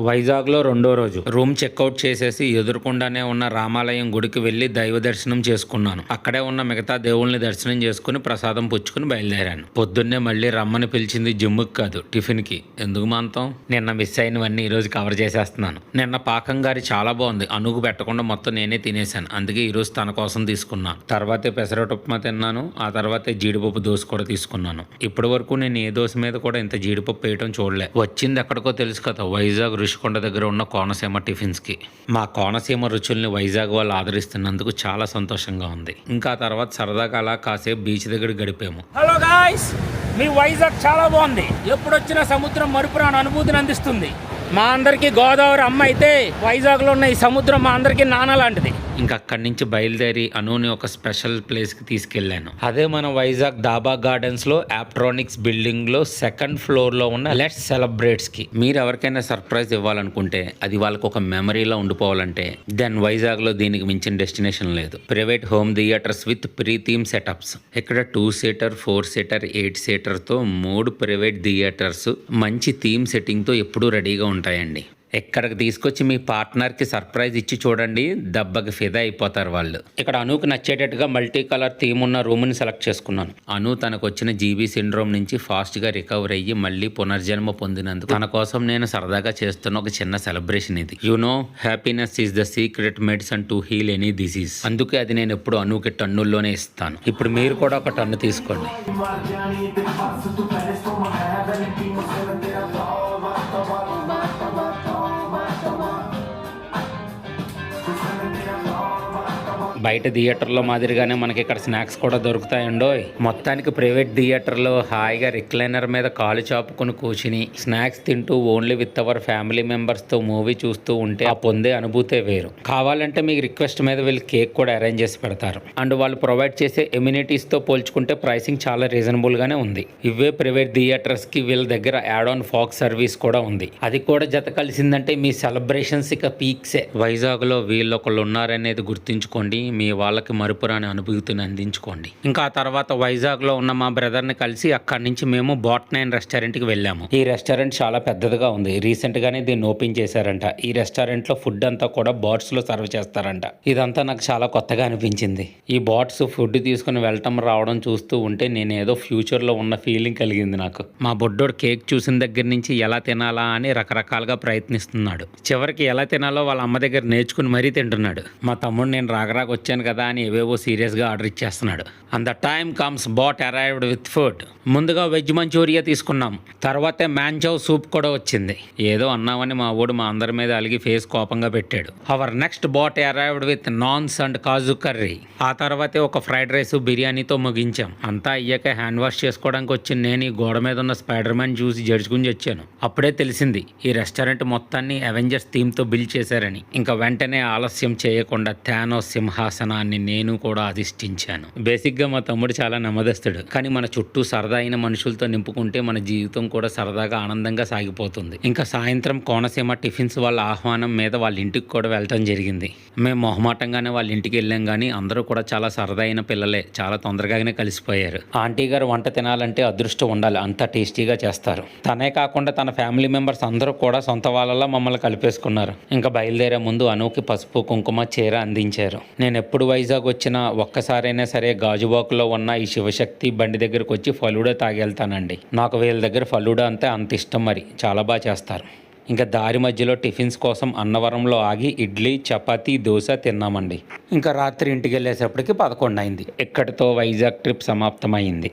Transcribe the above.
వైజాగ్లో రెండో రోజు రూమ్ చెక్అవుట్ చేసేసి ఎదురుకుండానే ఉన్న రామాలయం గుడికి వెళ్ళి దైవ దర్శనం చేసుకున్నాను. అక్కడే ఉన్న మిగతా దేవుళ్ళని దర్శనం చేసుకుని ప్రసాదం పుచ్చుకుని బయలుదేరాను. పొద్దున్నే మళ్ళీ రమ్మని పిలిచింది జిమ్ముకి కాదు, టిఫిన్కి. ఎందుకు మాంతం? నిన్న మిస్ అయినవన్నీ ఈరోజు కవర్ చేసేస్తున్నాను. నిన్న పాకం గారి చాలా బాగుంది. అనుగు పెట్టకుండా మొత్తం నేనే తినేశాను. అందుకే ఈరోజు తన కోసం తీసుకున్నాను. తర్వాతే పెసరట్టు ఉప్మా తిన్నాను. ఆ తర్వాతే జీడిపప్పు దోశ కూడా తీసుకున్నాను. ఇప్పటి వరకు నేను ఏ దోశ మీద కూడా ఇంత జీడిపప్పు వేయటం చూడలే. వచ్చింది ఎక్కడికో తెలుసు కదా, వైజాగ్ రుషికొండ దగ్గర ఉన్న కోనసీమ టిఫిన్స్కి. మా కోనసీమ రుచుల్ని వైజాగ్ వాళ్ళు ఆదరిస్తున్నందుకు చాలా సంతోషంగా ఉంది. ఇంకా తర్వాత సరదాగా అలా కాసేపు బీచ్ దగ్గర గడిపాము. హలో గాయ్స్, మీ వైజాగ్ చాలా బాగుంది. ఎప్పుడొచ్చినా సముద్రం మరుపురాని అనుభూతిని అందిస్తుంది. మా అందరికీ గోదావరి అమ్మ అయితే వైజాగ్లో ఉన్న ఈ సముద్రం మా అందరికీ నాన్న లాంటిది. ఇంకా అక్కడి నుంచి బయలుదేరి అనుని ఒక స్పెషల్ ప్లేస్కి తీసుకెళ్లాను. అదే మన వైజాగ్ డాబా గార్డెన్స్లో ఆప్ట్రానిక్స్ బిల్డింగ్లో సెకండ్ ఫ్లోర్లో ఉన్న లెట్స్ సెలబ్రేట్స్కి. మీరు ఎవరికైనా సర్ప్రైజ్ ఇవ్వాలనుకుంటే, అది వాళ్ళకి ఒక మెమరీలా ఉండిపోవాలంటే, దెన్ వైజాగ్లో దీనికి మించిన డెస్టినేషన్ లేదు. Private home theatres with pre theme setups. ఇక్కడ 2 సీటర్, 4 సీటర్, 8 సీటర్తో 3 ప్రైవేట్ థియేటర్స్ మంచి థీమ్ సెట్టింగ్తో ఎప్పుడూ రెడీగా ఉంటాయండి. ఎక్కడికి తీసుకొచ్చి మీ పార్ట్నర్కి సర్ప్రైజ్ ఇచ్చి చూడండి, దెబ్బకి ఫిదా అయిపోతారు వాళ్ళు. ఇక్కడ అనుకు నచ్చేటట్టుగా మల్టీ కలర్ థీమ్ ఉన్న రూమ్ని సెలెక్ట్ చేసుకున్నాను. అను తనకు వచ్చిన జీబీ సిండ్రోమ్ నుంచి ఫాస్ట్గా రికవర్ అయ్యి మళ్ళీ పునర్జన్మ పొందినందుకు తన కోసం నేను సరదాగా చేస్తున్న ఒక చిన్న సెలబ్రేషన్ ఇది. Happiness is the secret medicine to heal any disease. అందుకే అది నేను ఎప్పుడు అనుకి టన్నుల్లోనే ఇస్తాను. ఇప్పుడు మీరు కూడా ఒక టన్ను తీసుకోండి. బయట థియేటర్లో మాదిరిగానే మనకి ఇక్కడ స్నాక్స్ కూడా దొరుకుతాయండో. మొత్తానికి ప్రైవేట్ థియేటర్లో హాయిగా రిక్లైనర్ మీద కాలు చాపుకుని కూర్చుని స్నాక్స్ తింటూ ఓన్లీ విత్ అవర్ ఫ్యామిలీ మెంబర్స్తో మూవీ చూస్తూ ఉంటే ఆ పొందే అనుభూతే వేరు. కావాలంటే మీకు రిక్వెస్ట్ మీద వీళ్ళు కేక్ కూడా అరేంజ్ చేసి పెడతారు. అండ్ వాళ్ళు ప్రొవైడ్ చేసే ఎమ్యూనిటీస్తో పోల్చుకుంటే ప్రైసింగ్ చాలా రీజనబుల్గానే ఉంది. ఇవే ప్రైవేట్ థియేటర్స్కి వీళ్ళ దగ్గర యాడ్ ఆన్ ఫాక్స్ సర్వీస్ కూడా ఉంది. అది కూడా జత కలిసిందంటే మీ సెలబ్రేషన్స్ ఇక పీక్సే. వైజాగ్లో వీళ్ళొకళ్ళు ఉన్నారనేది గుర్తుంచుకోండి. మీ వాళ్ళకి మరుపురాని అనుభూతిని అందించుకోండి. ఇంకా ఆ తర్వాత వైజాగ్లో ఉన్న మా బ్రదర్ని కలిసి అక్కడి నుంచి మేము Bot9 రెస్టారెంట్కి వెళ్ళాము. ఈ రెస్టారెంట్ చాలా పెద్దదిగా ఉంది. రీసెంట్గానే దీన్ని ఓపెన్ చేశారంట. ఈ రెస్టారెంట్లో ఫుడ్ అంతా కూడా బాట్స్లో సర్వ్ చేస్తారంట. ఇదంతా నాకు చాలా కొత్తగా అనిపించింది. ఈ బాట్స్ ఫుడ్ తీసుకుని వెళ్ళటం రావడం చూస్తూ ఉంటే నేను ఏదో ఫ్యూచర్లో ఉన్న ఫీలింగ్ కలిగింది నాకు. మా బొడ్డోడు కేక్ చూసిన దగ్గర నుంచి ఎలా తినాలా అని రకరకాలుగా ప్రయత్నిస్తున్నాడు. చివరికి ఎలా తినాలో వాళ్ళ అమ్మ దగ్గర నేర్చుకుని మరీ తింటున్నాడు. మా తమ్ముడు నేను రాగరాకు వచ్చాను కదా అని ఏవేవో సీరియస్గా ఆర్డర్ ఇచ్చేస్తున్నాడు. And the time comes bot arrived with food. ముందుగా వెజ్ మంచూరియా తీసుకున్నాం. తర్వాతే మ్యాంచౌ సూప్ కూడా వచ్చింది. ఏదో అన్నామని మా ఊడు మా అందరి మీద అలిగి ఫేస్ కోపంగా పెట్టాడు. Our next bot arrived with naans and kaju curry. ఆ తర్వాతే ఒక ఫ్రైడ్ రైస్ బిర్యానీతో ముగించాం. అంతా అయ్యాక హ్యాండ్ వాష్ చేసుకోవడానికి వచ్చిన నేను ఈ గోడ మీద ఉన్న స్పైడర్ మ్యాన్ చూసి జడ్చుకుని వచ్చాను. అప్పుడే తెలిసింది ఈ రెస్టారెంట్ మొత్తాన్ని అవెంజర్స్ థీమ్తో బిల్డ్ చేశారని. ఇంకా వెంటనే ఆలస్యం చేయకుండా థానోస్ సింహాసనాన్ని నేను కూడా అధిష్ఠించాను. బేసిక్గా మా తమ్ముడు చాలా నెమ్మదస్తుడు. కానీ మన చుట్టూ సరదా అయిన మనుషులతో నింపుకుంటే మన జీవితం కూడా సరదాగా ఆనందంగా సాగిపోతుంది. ఇంకా సాయంత్రం కోనసీమ టిఫిన్స్ వాళ్ళ ఆహ్వానం మీద వాళ్ళ ఇంటికి కూడా వెళ్ళటం జరిగింది. మేము మొహమాటంగానే వాళ్ళ ఇంటికి వెళ్ళాం. కానీ అందరూ కూడా చాలా సరదా అయిన పిల్లలే. చాలా తొందరగానే కలిసిపోయారు. ఆంటీ గారు వంట తినాలంటే అదృష్టం ఉండాలి. అంత టేస్టీగా చేస్తారు. తనే కాకుండా తన ఫ్యామిలీ మెంబర్స్ అందరూ కూడా సొంత వాళ్ళలా మమ్మల్ని కలిపేసుకున్నారు. ఇంకా బయలుదేరే ముందు అనుకి పసుపు కుంకుమ చీర అందించారు. నేను ఎప్పుడు వైజాగ్ వచ్చినా ఒక్కసారైనా సరే గాజువాకులో ఉన్న ఈ శివశక్తి బండి దగ్గరకు వచ్చి ఫలూడా తాగెళ్తానండి. నాకు వీళ్ళ దగ్గర ఫలూడా అంతే అంత ఇష్టం. మరి చాలా బాగా చేస్తారు. ఇంకా దారి మధ్యలో టిఫిన్స్ కోసం అన్నవరంలో ఆగి ఇడ్లీ, చపాతీ, దోశ తిన్నామండి. ఇంకా రాత్రి ఇంటికి వెళ్ళేసప్పటికి 11 అయింది. ఇక్కడితో వైజాగ్ ట్రిప్ సమాప్తమైంది.